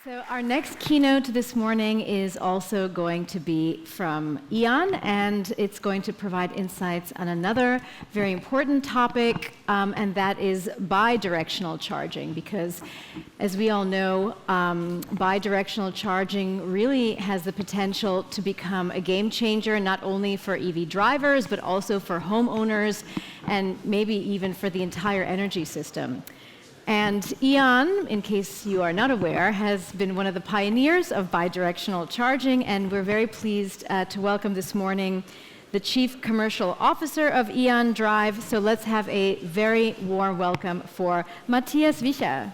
So our next keynote this morning is also going to be from E.ON, and it's going to provide insights on another very important topic, and that is bidirectional charging, because as we all know, bidirectional charging really has the potential to become a game changer, not only for EV drivers, but also for homeowners, and maybe even for the entire energy system. And E.ON, in case you are not aware, has been one of the pioneers of bidirectional charging, and we're very pleased to welcome this morning the Chief Commercial Officer of E.ON Drive. So let's have a very warm welcome for Matthias Wicher.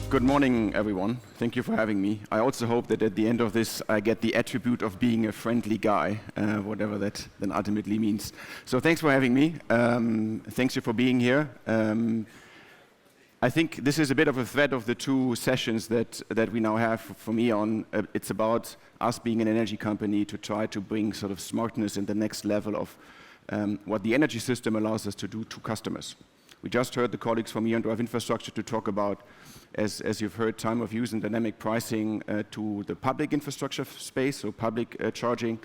Good morning, everyone. Thank you for having me. I also hope that at the end of this, I get the attribute of being a friendly guy, whatever that then ultimately means. So thanks for having me. Thanks you for being here. I think this is a bit of a thread of the two sessions that we now have from E.ON. It's about us being an energy company to try to bring sort of smartness in the next level of what the energy system allows us to do to customers. We just heard the colleagues from E.ON Drive Infrastructure to talk about, as you've heard, time of use and dynamic pricing to the public infrastructure space, so public charging.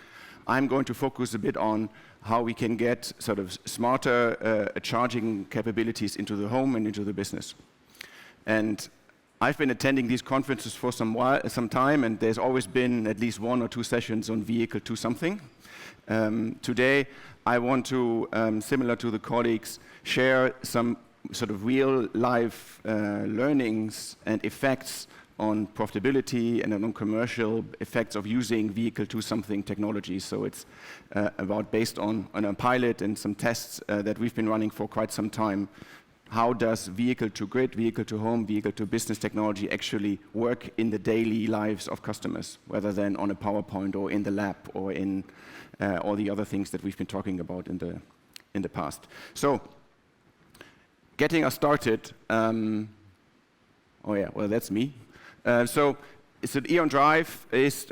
I'm going to focus a bit on how we can get sort of smarter charging capabilities into the home and into the business. And I've been attending these conferences for some time, and there's always been at least one or two sessions on vehicle to something. Today, I want to, similar to the colleagues, share some sort of real life learnings and effects on profitability and on commercial effects of using vehicle to something technology. So it's based on a pilot and some tests that we've been running for quite some time. How does vehicle to grid, vehicle to home, vehicle to business technology actually work in the daily lives of customers, whether then on a PowerPoint or in the lab or in all the other things that we've been talking about in the past. So, getting us started, that's me. So E.ON Drive is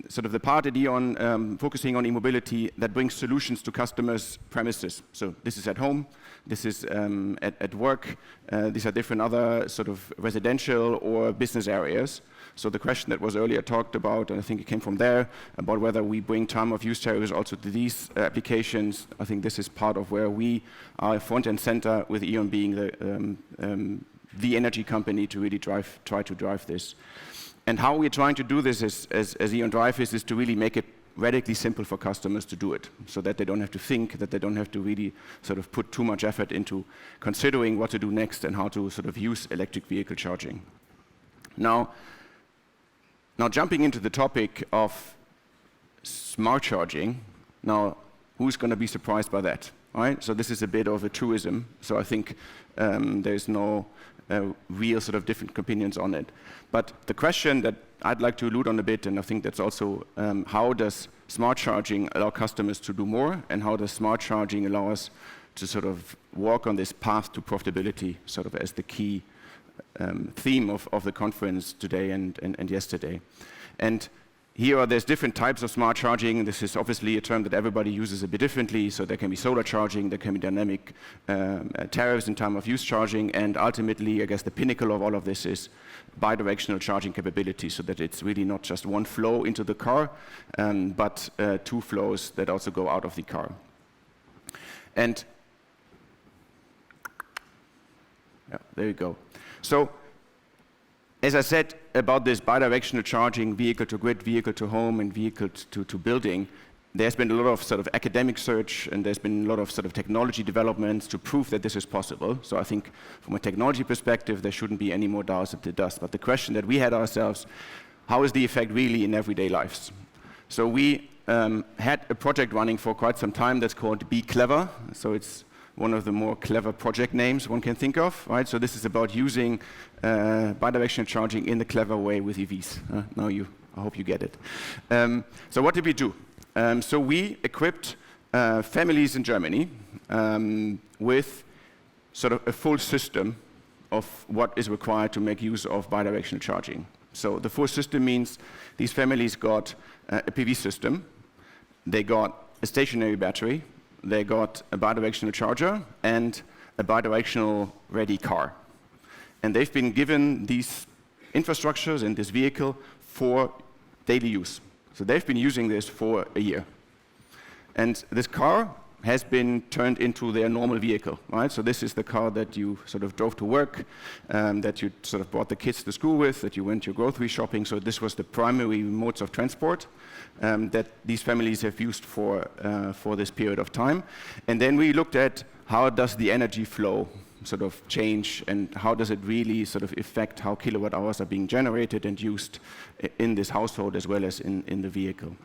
sort of the part at E.ON focusing on e-mobility that brings solutions to customers' premises. So this is at home, this is at work, these are different other sort of residential or business areas. So the question that was earlier talked about, and I think it came from there, about whether we bring time of use tariffs also to these applications. I think this is part of where we are front and center, with E.ON being the energy company to really try to drive this. And how we're trying to do this as E.ON Drive is to really make it radically simple for customers to do it, so that they don't have to think, that they don't have to really sort of put too much effort into considering what to do next and how to sort of use electric vehicle charging. Now jumping into the topic of smart charging, now who's going to be surprised by that, right? So this is a bit of a truism, so I think there's no real sort of different opinions on it. But the question that I'd like to allude on a bit, and I think that's also how does smart charging allow customers to do more, and how does smart charging allow us to sort of walk on this path to profitability, sort of as the key theme of the conference today and yesterday. And there's different types of smart charging. This is obviously a term that everybody uses a bit differently. So there can be solar charging, there can be dynamic tariffs and time of use charging, and ultimately, I guess the pinnacle of all of this is bidirectional charging capability, so that it's really not just one flow into the car, but two flows that also go out of the car. And yeah, there you go. So, as I said about this bidirectional charging, vehicle to grid, vehicle to home, and vehicle to building, there's been a lot of sort of academic search, and there's been a lot of sort of technology developments to prove that this is possible. So I think from a technology perspective, there shouldn't be any more doubts that it does. But the question that we had ourselves, how is the effect really in everyday lives? So we had a project running for quite some time that's called Be Clever. So it's one of the more clever project names one can think of, right? So this is about using bidirectional charging in a clever way with EVs. I hope you get it. So what did we do? So we equipped families in Germany with sort of a full system of what is required to make use of bidirectional charging. So the full system means these families got a PV system, they got a stationary battery, they got a bidirectional charger, and a bidirectional ready car. And they've been given these infrastructures and this vehicle for daily use. So they've been using this for a year. And this car has been turned into their normal vehicle, right? So this is the car that you sort of drove to work, that you sort of brought the kids to school with, that you went to grocery shopping. So this was the primary modes of transport that these families have used for this period of time. And then we looked at how does the energy flow sort of change, and how does it really sort of affect how kilowatt hours are being generated and used in this household as well as in the vehicle.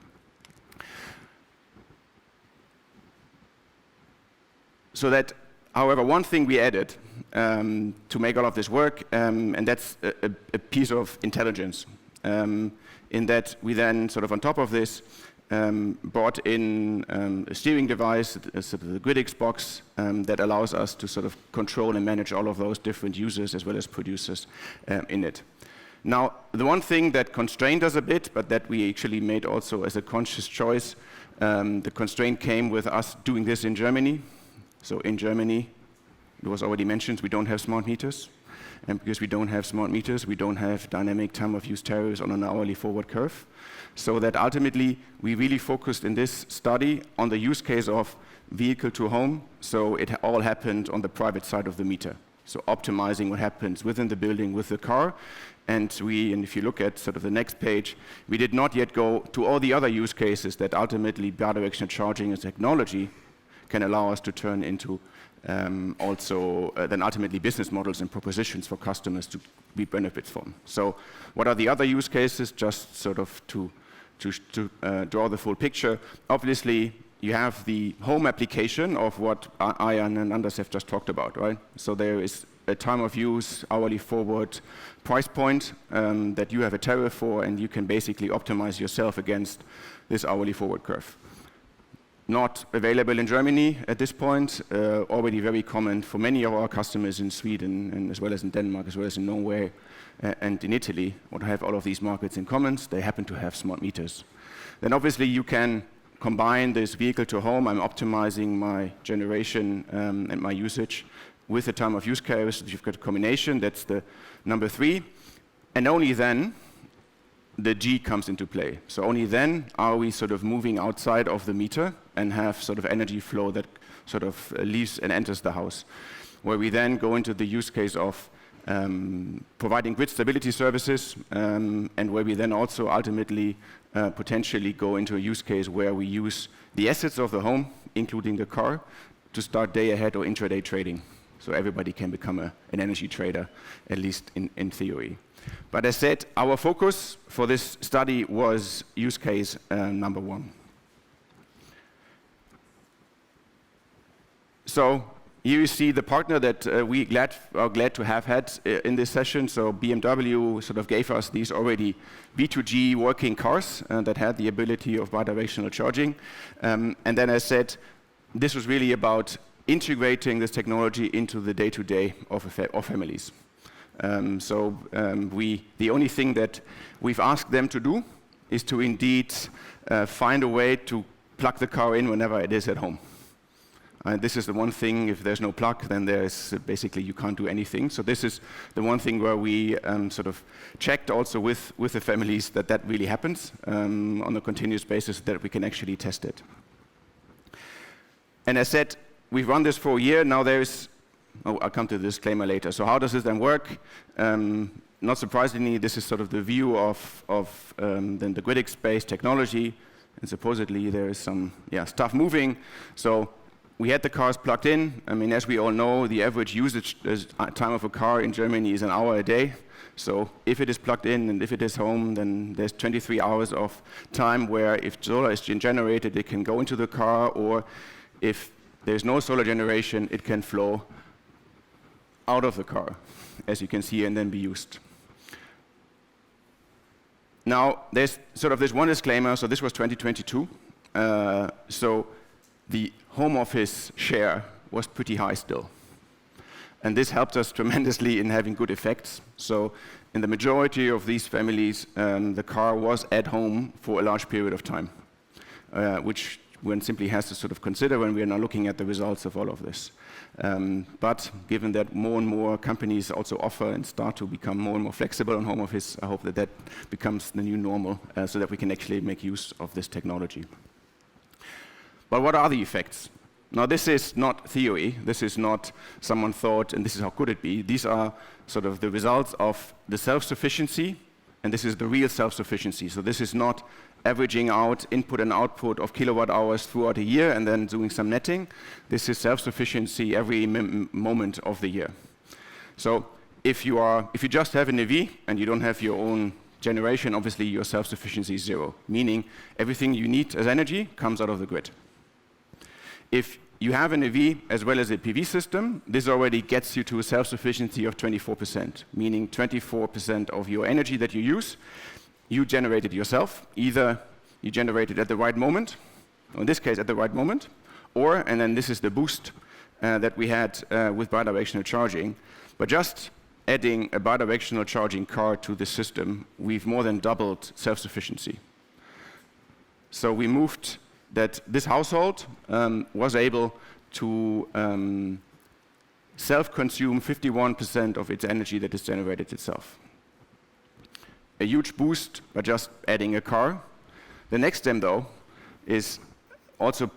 So that, however, one thing we added to make all of this work, and that's a piece of intelligence, in that we then sort of on top of this brought in a steering device, sort of the Gridix box, that allows us to sort of control and manage all of those different users as well as producers in it. Now, the one thing that constrained us a bit, but that we actually made also as a conscious choice, the constraint came with us doing this in Germany. So in Germany, it was already mentioned, we don't have smart meters. And because we don't have smart meters, we don't have dynamic time of use tariffs on an hourly forward curve. So that ultimately, we really focused in this study on the use case of vehicle to home. So it all happened on the private side of the meter. So optimizing what happens within the building with the car. And if you look at sort of the next page, we did not yet go to all the other use cases that ultimately bidirectional charging as technology can allow us to turn into also then ultimately business models and propositions for customers to be benefits from. So what are the other use cases, just sort of to draw the full picture? Obviously, you have the home application of what Ian and Anders have just talked about, right? So there is a time of use, hourly forward price point that you have a tariff for, and you can basically optimize yourself against this hourly forward curve. Not available in Germany at this point, already very common for many of our customers in Sweden, and as well as in Denmark, as well as in Norway and in Italy. What have all of these markets in common? They happen to have smart meters. Then obviously you can combine this vehicle to home. I'm optimizing my generation and my usage with the time of use curves. You've got a combination, that's the number 3. And only then the G comes into play. So only then are we sort of moving outside of the meter and have sort of energy flow that sort of leaves and enters the house, where we then go into the use case of providing grid stability services, and where we then also ultimately potentially go into a use case where we use the assets of the home, including the car, to start day ahead or intraday trading. So everybody can become an energy trader, at least in theory. But as said, our focus for this study was use case number 1. So here you see the partner that we are glad to have had in this session. So BMW sort of gave us these already B2G working cars that had the ability of bidirectional charging. And then as said, this was really about integrating this technology into the day-to-day of families. The only thing that we've asked them to do is to indeed find a way to plug the car in whenever it is at home. This is the one thing, if there's no plug, then there's basically you can't do anything. So this is the one thing where we sort of checked also with the families that really happens on a continuous basis, that we can actually test it. And as said, we've run this for a year. Now I'll come to the disclaimer later. So how does this then work? Not surprisingly, this is sort of the view of then the Gridix-based technology, and supposedly there is some stuff moving. So we had the cars plugged in. I mean, as we all know, the average usage time of a car in Germany is an hour a day. So if it is plugged in and if it is home, then there's 23 hours of time where if solar is generated, it can go into the car, or if there's no solar generation, it can flow out of the car, as you can see, and then be used. Now, there's sort of this one disclaimer. So this was 2022. So the home office share was pretty high still. And this helped us tremendously in having good effects. So in the majority of these families, the car was at home for a large period of time, which one simply has to sort of consider when we are now looking at the results of all of this. But given that more and more companies also offer and start to become more and more flexible on home office, I hope that that becomes the new normal so that we can actually make use of this technology. But what are the effects? Now, this is not theory. This is not someone thought, and this is how could it be. These are sort of the results of the self-sufficiency, and this is the real self-sufficiency. So this is not averaging out input and output of kilowatt hours throughout a year and then doing some netting. This is self-sufficiency every moment of the year. So if you just have an EV and you don't have your own generation, obviously your self-sufficiency is zero, meaning everything you need as energy comes out of the grid. If you have an EV as well as a PV system, this already gets you to a self-sufficiency of 24%, meaning 24% of your energy that you use, you generate it yourself. Either you generate it at the right moment, or in this case at the right moment, or, and then this is the boost that we had with bidirectional charging, but just adding a bidirectional charging car to the system, we've more than doubled self-sufficiency. So we moved that this household was able to self-consume 51% of its energy that is generated itself. A huge boost by just adding a car. The next step, though, is also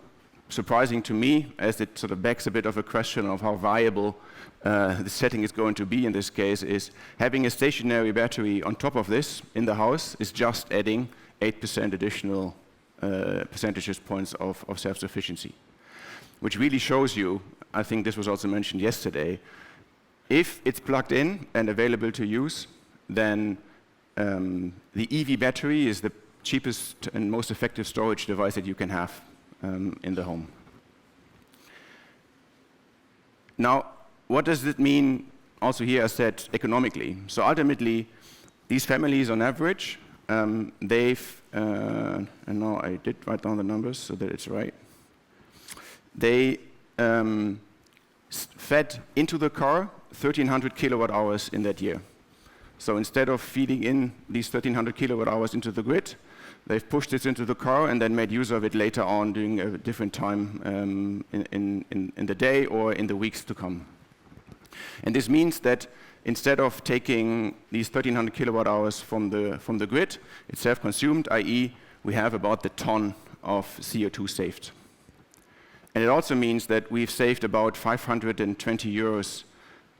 surprising to me, as it sort of begs a bit of a question of how viable the setting is going to be in this case, is having a stationary battery on top of this in the house is just adding 8% additional percentage points of self-sufficiency, which really shows you, I think this was also mentioned yesterday, if it's plugged in and available to use, then the EV battery is the cheapest and most effective storage device that you can have in the home. Now, what does it mean also here, I said, economically? So ultimately, these families on average, they've, and now I did write down the numbers so that it's right. They fed into the car 1,300 kilowatt hours in that year. So instead of feeding in these 1,300 kilowatt hours into the grid, they've pushed this into the car and then made use of it later on during a different time in the day or in the weeks to come. And this means that instead of taking these 1,300 kilowatt hours from the grid, it's self-consumed, i.e. we have about the ton of CO2 saved. And it also means that we've saved about 520 euros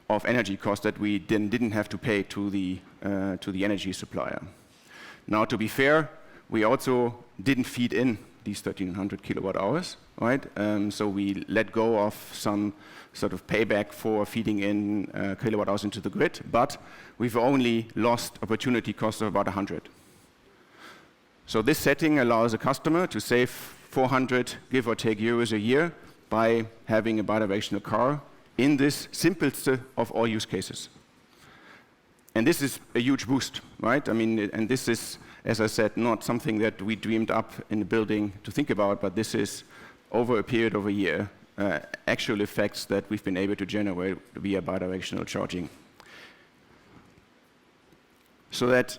of energy cost that we didn't have to pay to the energy supplier. Now, to be fair, we also didn't feed in these 1,300 kilowatt hours, right? So we let go of some sort of payback for feeding in kilowatt hours into the grid, but we've only lost opportunity cost of about 100. So this setting allows a customer to save 400, give or take, euros a year by having a bidirectional car in this simplest of all use cases. And this is a huge boost, right? I mean, and this is, as I said, not something that we dreamed up in the building to think about, but this is over a period of a year, actual effects that we've been able to generate via bidirectional charging. So that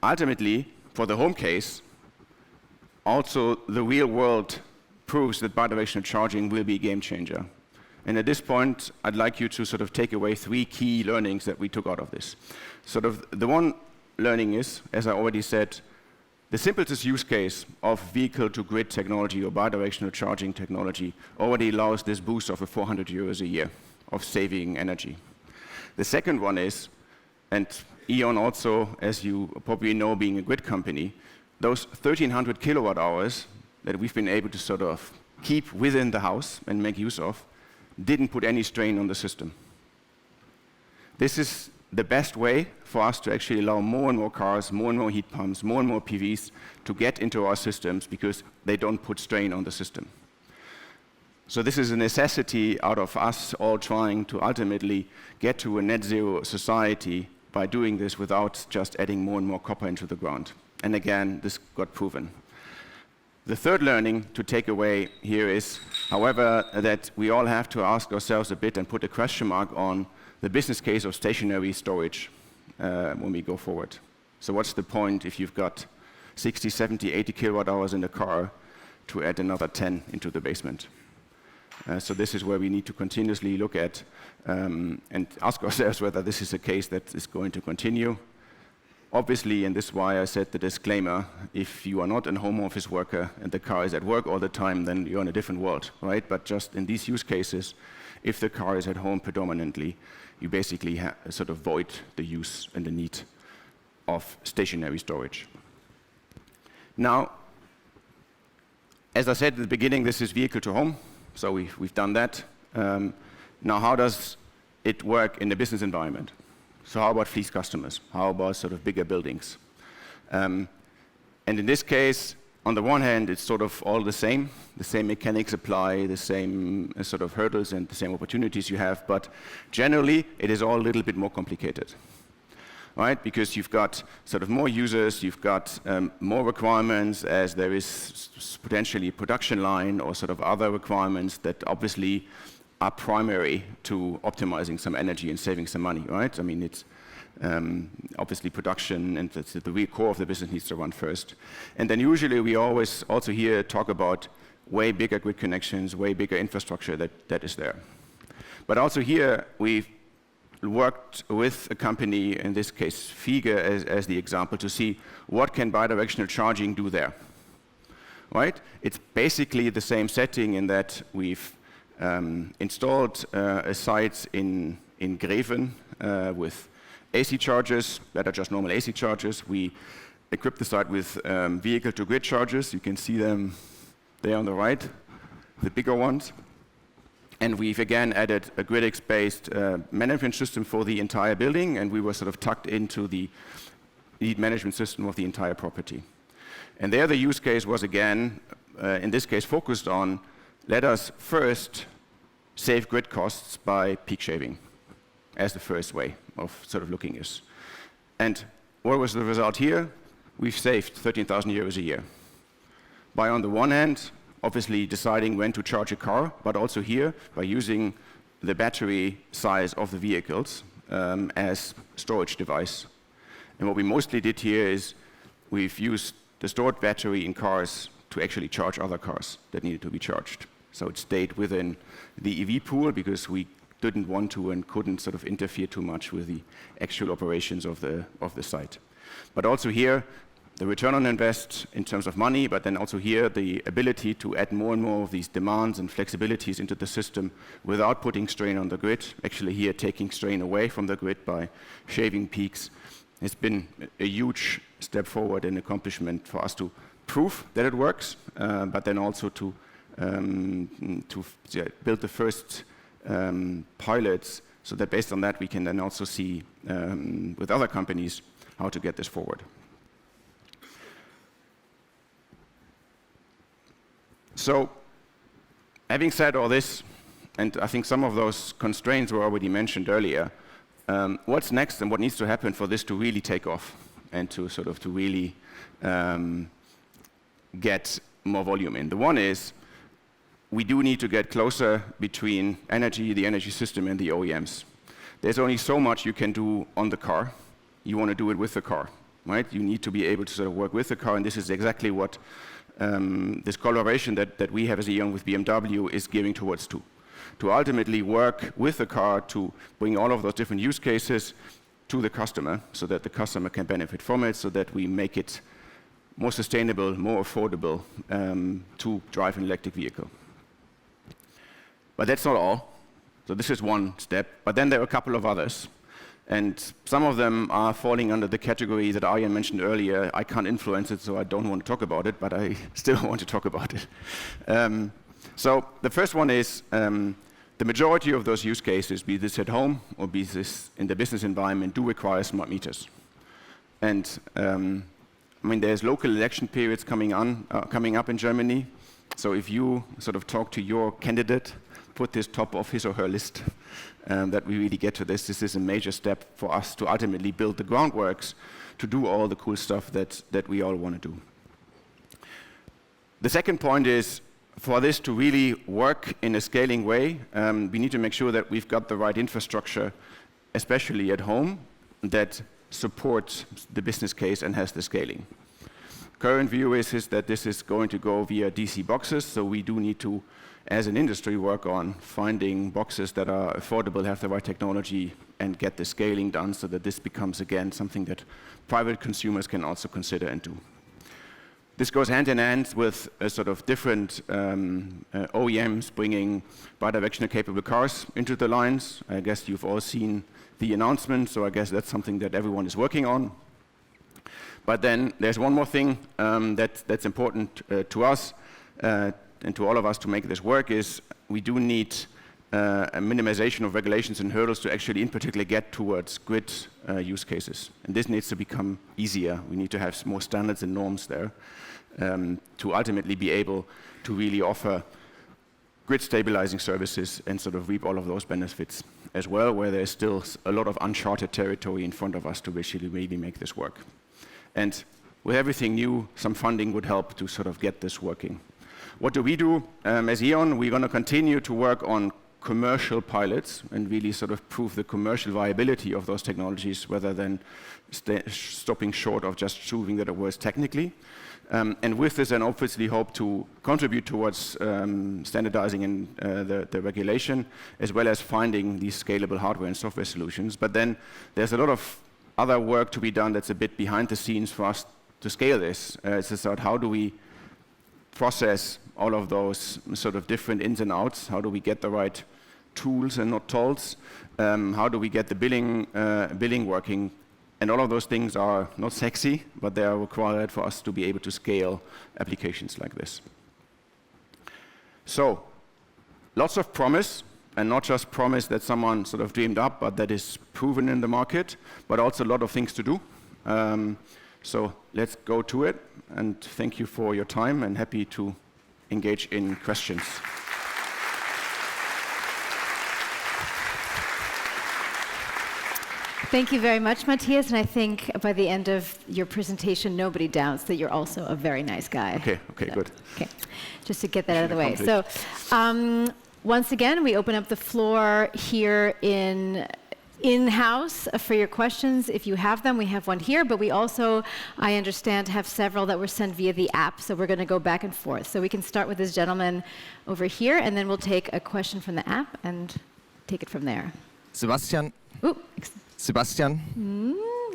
ultimately, for the home case, also the real world proves that bidirectional charging will be a game changer. And at this point, I'd like you to sort of take away 3 key learnings that we took out of this. Sort of the one learning is, as I already said, the simplest use case of vehicle-to-grid technology or bidirectional charging technology already allows this boost of 400 euros a year of saving energy. The second one is, and E.ON also, as you probably know, being a grid company, those 1,300 kilowatt hours that we've been able to sort of keep within the house and make use of didn't put any strain on the system. This is the best way for us to actually allow more and more cars, more and more heat pumps, more and more PVs to get into our systems because they don't put strain on the system. So this is a necessity out of us all trying to ultimately get to a net zero society by doing this without just adding more and more copper into the ground. And again, this got proven. The third learning to take away here is, however, that we all have to ask ourselves a bit and put a question mark on the business case of stationary storage. when we go forward. So what's the point if you've got 60, 70, 80 kilowatt hours in the car to add another 10 into the basement? So this is where we need to continuously look at and ask ourselves whether this is a case that is going to continue. Obviously, and this is why I said the disclaimer, if you are not a home office worker and the car is at work all the time, then you're in a different world, right? But just in these use cases, if the car is at home predominantly, you basically sort of void the use and the need of stationary storage. Now, as I said at the beginning, this is vehicle to home, so we've done that. Now, how does it work in the business environment? So how about fleet customers? How about sort of bigger buildings? And in this case, on the one hand, it's sort of all the same mechanics apply, the same sort of hurdles and the same opportunities you have, but generally, it is all a little bit more complicated, right? Because you've got sort of more users, you've got more requirements as there is potentially a production line or sort of other requirements that obviously are primary to optimizing some energy and saving some money, right? I mean, it's obviously production and the real core of the business needs to run first. And then usually we always also here talk about way bigger grid connections, way bigger infrastructure that is there. But also here we've worked with a company, in this case Fiege as the example, to see what can bidirectional charging do there, right? It's basically the same setting in that we've installed a site in Greven with AC chargers that are just normal AC chargers. We equipped the site with vehicle-to-grid chargers. You can see them there on the right, the bigger ones. And we've again added a Gridix-based management system for the entire building, and we were sort of tucked into the lead management system of the entire property. And there the use case was again, in this case, focused on let us first save grid costs by peak shaving as the first way of sort of looking at this. And what was the result here? We've saved 13,000 euros a year. By on the one hand, obviously deciding when to charge a car, but also here by using the battery size of the vehicles as storage device. And what we mostly did here is we've used the stored battery in cars to actually charge other cars that needed to be charged. So it stayed within the EV pool because we didn't want to and couldn't sort of interfere too much with the actual operations of the site. But also here, the return on invest in terms of money, but then also here, the ability to add more and more of these demands and flexibilities into the system without putting strain on the grid, actually here taking strain away from the grid by shaving peaks, has been a huge step forward and accomplishment for us to prove that it works, but then also to build the first pilots so that based on that we can then also see with other companies how to get this forward. So having said all this, and I think some of those constraints were already mentioned earlier, what's next and what needs to happen for this to really take off and to sort of to really get more volume in? The one is we do need to get closer between the energy system and the OEMs. There's only so much you can do on the car. You want to do it with the car, right? You need to be able to sort of work with the car, and this is exactly what this collaboration that we have as E.ON with BMW is gearing towards to ultimately work with the car to bring all of those different use cases to the customer so that the customer can benefit from it, so that we make it more sustainable, more affordable to drive an electric vehicle. But that's not all. So this is one step. But then there are a couple of others. And some of them are falling under the category that Arjen mentioned earlier. I can't influence it, so I don't want to talk about it, but I still want to talk about it. So the first one is the majority of those use cases, be this at home or be this in the business environment, do require smart meters. And I mean, there's local election periods coming up in Germany. So if you sort of talk to your candidate, put this top of his or her list, that we really get to this. This is a major step for us to ultimately build the groundworks to do all the cool stuff that we all want to do. The second point is, for this to really work in a scaling way, we need to make sure that we've got the right infrastructure, especially at home, that supports the business case and has the scaling. Current view is that this is going to go via DC boxes, so we do need to, as an industry, work on finding boxes that are affordable, have the right technology, and get the scaling done so that this becomes, again, something that private consumers can also consider and do. This goes hand in hand with a sort of different OEMs bringing bidirectional capable cars into the lines. I guess you've all seen the announcement, so I guess that's something that everyone is working on. But then there's one more thing that's important to us and to all of us to make this work is we do need a minimization of regulations and hurdles to actually in particular get towards grid use cases. And this needs to become easier. We need to have more standards and norms there to ultimately be able to really offer grid stabilizing services and sort of reap all of those benefits as well, where there's still a lot of uncharted territory in front of us to actually maybe make this work. And with everything new, some funding would help to sort of get this working. What do we do? As E.ON, we're going to continue to work on commercial pilots and really sort of prove the commercial viability of those technologies rather than stopping short of just proving that it works technically. And with this, and obviously hope to contribute towards standardizing in the regulation, as well as finding these scalable hardware and software solutions. But then there's a lot of other work to be done that's a bit behind the scenes for us to scale this. It's about how do we process all of those sort of different ins and outs? How do we get the right tools and not tolls? How do we get the billing working? And all of those things are not sexy, but they are required for us to be able to scale applications like this. So, lots of promise, and not just promise that someone sort of dreamed up, but that is proven in the market, but also a lot of things to do. So let's go to it, and thank you for your time, and happy to engage in questions. Thank you very much, Matthias, and I think by the end of your presentation, nobody doubts that you're also a very nice guy. Okay, good. Okay, just to get that out of the way. So, once again, we open up the floor here in-house for your questions. If you have them, we have one here, but we also, I understand, have several that were sent via the app, so we're going to go back and forth. So we can start with this gentleman over here, and then we'll take a question from the app and take it from there. Sebastian. Ooh, Sebastian.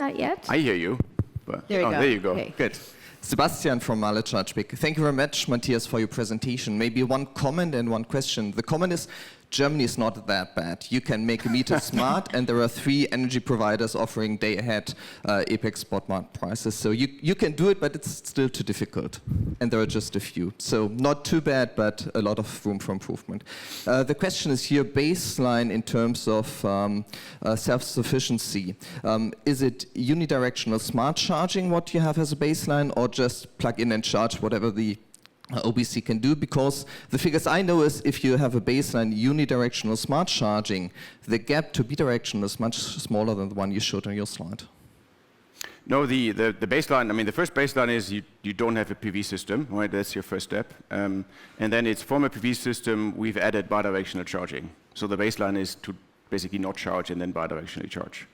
not yet. I hear you. But there you go. There you go. Okay. Good. Sebastian from Male Chargebig. Thank you very much, Matthias, for your presentation. Maybe one comment and one question. The comment is, Germany is not that bad. You can make a meter smart, and there are 3 energy providers offering day-ahead APEX spot market prices. So you can do it, but it's still too difficult. And there are just a few. So not too bad, but a lot of room for improvement. The question is here, baseline in terms of self-sufficiency. Is it unidirectional smart charging what you have as a baseline, or just plug in and charge whatever the OBC can do? Because the figures I know is if you have a baseline unidirectional smart charging, the gap to bidirectional is much smaller than the one you showed on your slide. No, the baseline, I mean, the first baseline is you don't have a PV system, right? That's your first step. And then it's from a PV system, we've added bidirectional charging. So the baseline is to basically not charge and then bidirectionally charge.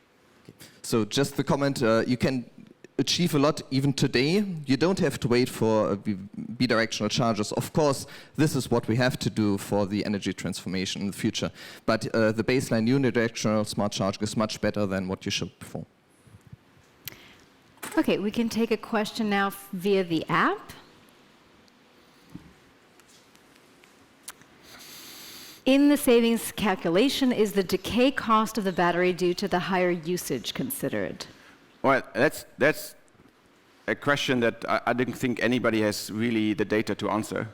Okay. So just the comment, you can achieve a lot even today. You don't have to wait for bidirectional chargers. Of course, this is what we have to do for the energy transformation in the future. But the baseline unidirectional smart charging is much better than what you showed before. Okay, we can take a question now via the app. In the savings calculation, is the decay cost of the battery due to the higher usage considered? Well, that's a question that I didn't think anybody has really the data to answer.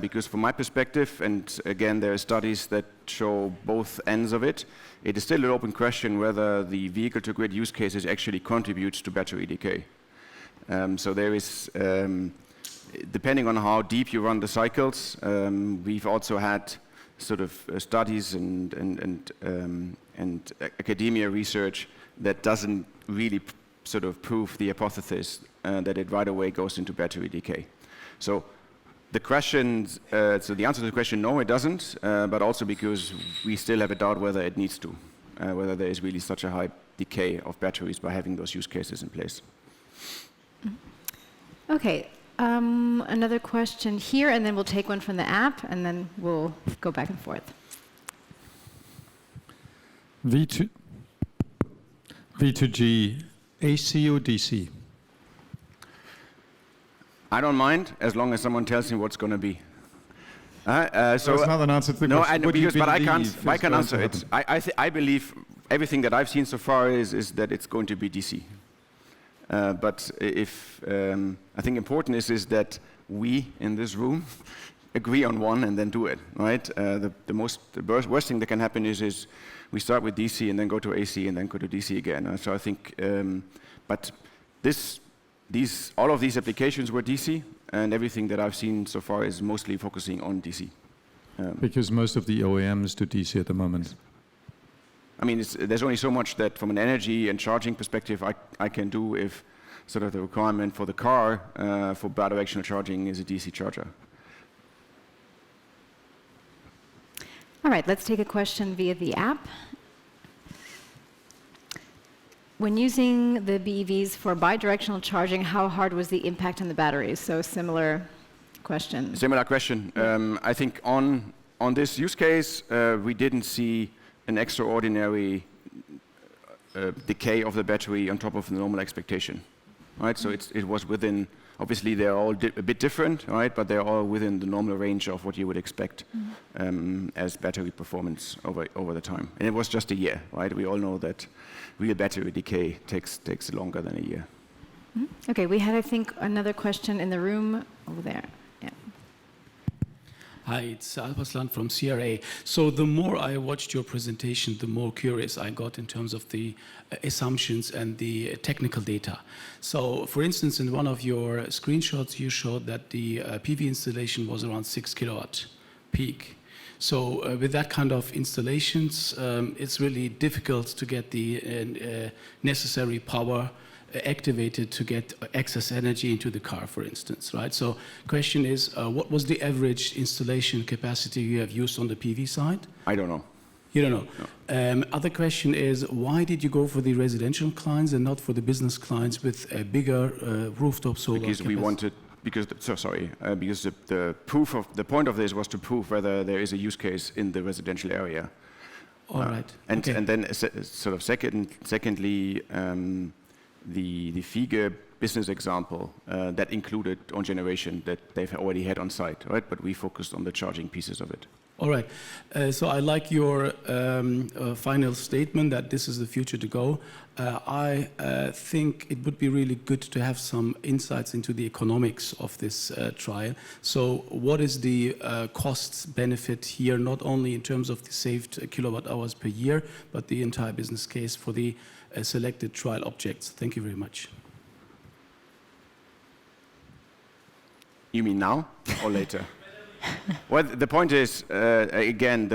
Because from my perspective, and again, there are studies that show both ends of it, it is still an open question whether the vehicle-to-grid use cases actually contributes to battery decay. So there is, depending on how deep you run the cycles, we've also had sort of studies and academia research that doesn't really sort of prove the hypothesis that it right away goes into battery decay. So the questions, so the answer to the question, no, it doesn't, but also because we still have a doubt whether it needs to, whether there is really such a high decay of batteries by having those use cases in place. Okay, another question here, and then we'll take one from the app, and then we'll go back and forth. V2G, AC or DC? I don't mind, as long as someone tells me what's going to be. So that's not an answer to the no, question. but I can't answer it. I believe everything that I've seen so far is that it's going to be DC. But if I think important is that we in this room agree on one and then do it, right? The worst thing that can happen is we start with DC and then go to AC and then go to DC again. So I think, but all of these applications were DC, and everything that I've seen so far is mostly focusing on DC. Because most of the OEMs do DC at the moment. I mean, there's only so much that from an energy and charging perspective I can do if sort of the requirement for the car for bidirectional charging is a DC charger. All right, let's take a question via the app. When using the BEVs for bidirectional charging, how hard was the impact on the batteries? So similar question. Similar question. I think on this use case, we didn't see an extraordinary decay of the battery on top of the normal expectation, right? So it was within. Obviously, they're all a bit different, right? But they're all within the normal range of what you would expect as battery performance over the time. And it was just a year, right? We all know that real battery decay takes longer than a year. Okay, we had, I think, another question in the room over there. Yeah. Hi, it's Alparslan from CRA. So the more I watched your presentation, the more curious I got in terms of the assumptions and the technical data. So for instance, in one of your screenshots, you showed that the PV installation was around 6 kilowatt peak. So with that kind of installations, it's really difficult to get the necessary power activated to get excess energy into the car, for instance, right? So question is, what was the average installation capacity you have used on the PV side? I don't know. You don't know. No. Other question is, why did you go for the residential clients and not for the business clients with a bigger rooftop solar Because capacity? we wanted, because the point of this was to prove whether there is a use case in the residential area. All right. And Okay. and then sort of secondly, the Fiege business example that included own generation that they've already had on site, right? But we focused on the charging pieces of it. All right. So I like your final statement that this is the future to go. I think it would be really good to have some insights into the economics of this trial. So what is the cost benefit here, not only in terms of the saved kilowatt hours per year, but the entire business case for the selected trial objects? Thank you very much. You mean now or later? Well, the point is, again,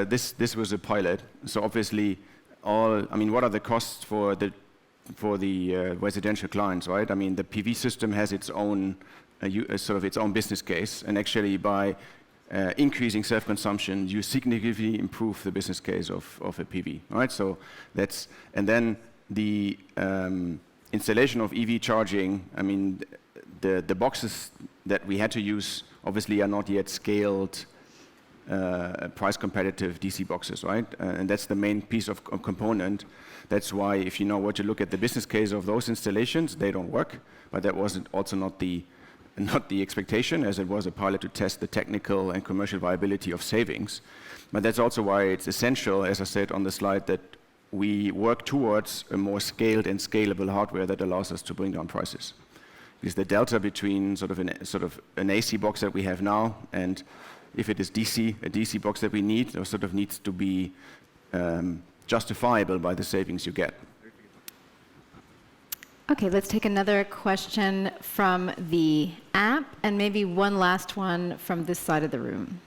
this was a pilot, so obviously, what are the costs for the residential clients, right? I mean, the PV system has its own sort of its own business case, and actually by increasing self-consumption, you significantly improve the business case of a PV, right? So and then the installation of EV charging. I mean, the boxes that we had to use obviously are not yet scaled price competitive DC boxes, right? And that's the main piece of component. That's why if you know what you look at the business case of those installations, they don't work. But that wasn't also not the expectation, as it was a pilot to test the technical and commercial viability of savings. But that's also why it's essential, as I said on the slide, that we work towards a more scaled and scalable hardware that allows us to bring down prices. Because the delta between sort of an AC box that we have now and if it is DC, a DC box that we need, or sort of needs to be justifiable by the savings you get. Okay, let's take another question from the app and maybe one last one from this side of the room.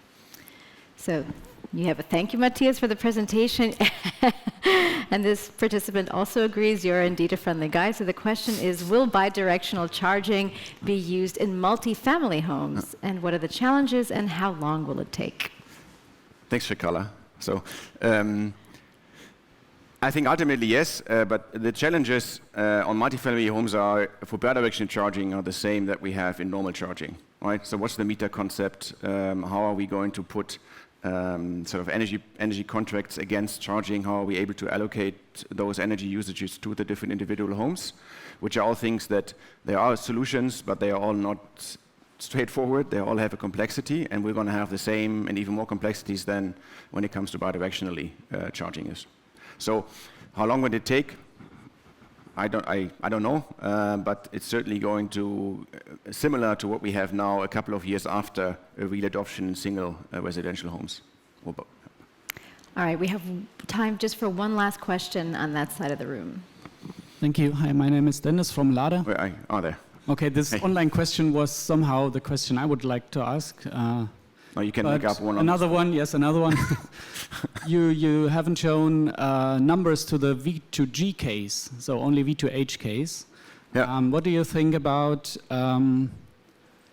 So you have a thank you, Matthias, for the presentation. And this participant also agrees you're indeed a friendly guy. So the question is, will bidirectional charging be used in multi-family homes? And what are the challenges and how long will it take? Thanks, Shikala. So I think ultimately yes, but the challenges on multifamily homes are for bidirectional charging are the same that we have in normal charging, right? So what's the meter concept? How are we going to put sort of energy contracts against charging? How are we able to allocate those energy usages to the different individual homes? Which are all things that there are solutions, but they are all not straightforward. They all have a complexity, and we're going to have the same and even more complexities than when it comes to bidirectionally charging is. So how long would it take? I don't know, but it's certainly going to, similar to what we have now a couple of years after a real adoption in single residential homes. All right, we have time just for one last question on that side of the room. Thank you. Hi, my name is Dennis from Lada. Where are there? Okay, this online question was somehow the question I would like to ask. No, you can make up one. Another one, yes, another one. You haven't shown numbers to the V2G case, so only V2H case. Yeah. What do you think about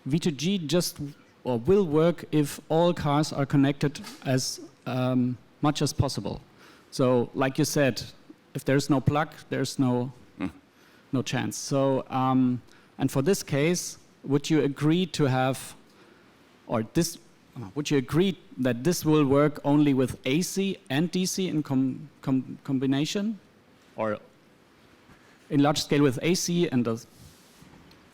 V2G just or will work if all cars are connected as much as possible? So, like you said, if there's no plug, there's no chance. So, and for this case, would you agree to have, or this? Would you agree that this will work only with AC and DC in combination? Or in large scale with AC and the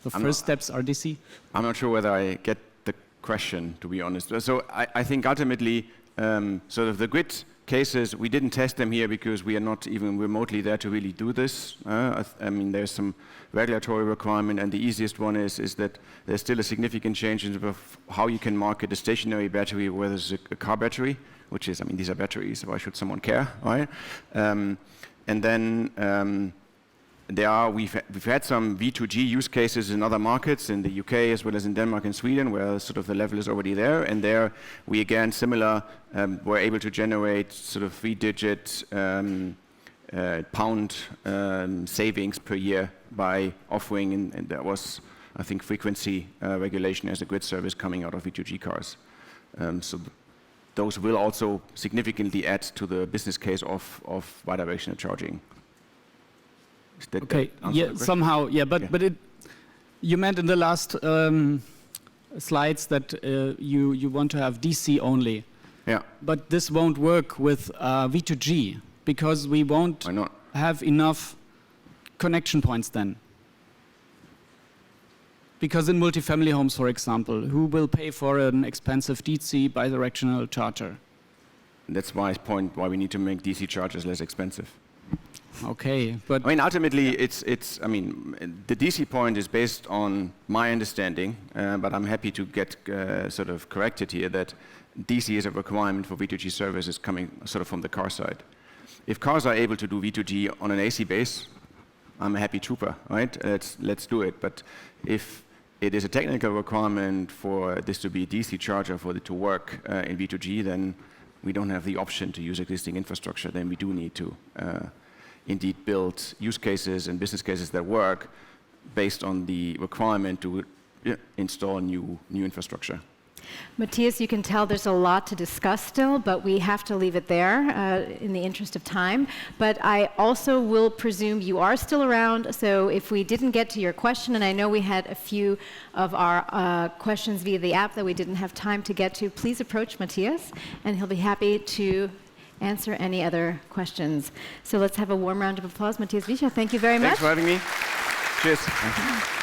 first steps are DC? I'm not sure whether I get the question, to be honest. So I think ultimately, sort of the grid cases, we didn't test them here because we are not even remotely there to really do this. I mean, there's some regulatory requirement, and the easiest one is that there's still a significant change in how you can market a stationary battery versus a car battery, which is, I mean, these are batteries, so why should someone care, right? And then we've had some V2G use cases in other markets, in the UK as well as in Denmark and Sweden, where sort of the level is already there. And there we again similar were able to generate sort of 3-digit pound savings per year by offering, and there was, I think, frequency regulation as a grid service coming out of V2G cars. So those will also significantly add to the business case of bidirectional charging. Okay, yeah, somehow, yeah, but you meant in the last slides that you want to have DC only. Yeah. But this won't work with V2G because we won't have enough connection points then. Because in multifamily homes, for example, who will pay for an expensive DC bidirectional charger? That's my point, why we need to make DC chargers less expensive. Okay, but I mean, ultimately, I mean, the DC point is based on my understanding, but I'm happy to get sort of corrected here that DC is a requirement for V2G services coming sort of from the car side. If cars are able to do V2G on an AC base, I'm a happy trooper, right? Let's do it. But if it is a technical requirement for this to be a DC charger for it to work in V2G, then we don't have the option to use existing infrastructure. Then we do need to indeed build use cases and business cases that work based on the requirement to install new infrastructure. Matthias, you can tell there's a lot to discuss still, but we have to leave it there in the interest of time. But I also will presume you are still around, so if we didn't get to your question, and I know we had a few of our questions via the app that we didn't have time to get to, please approach Matthias, and he'll be happy to answer any other questions. So let's have a warm round of applause. Matthias Wiescher, thank you very much. Thanks for having me. Cheers.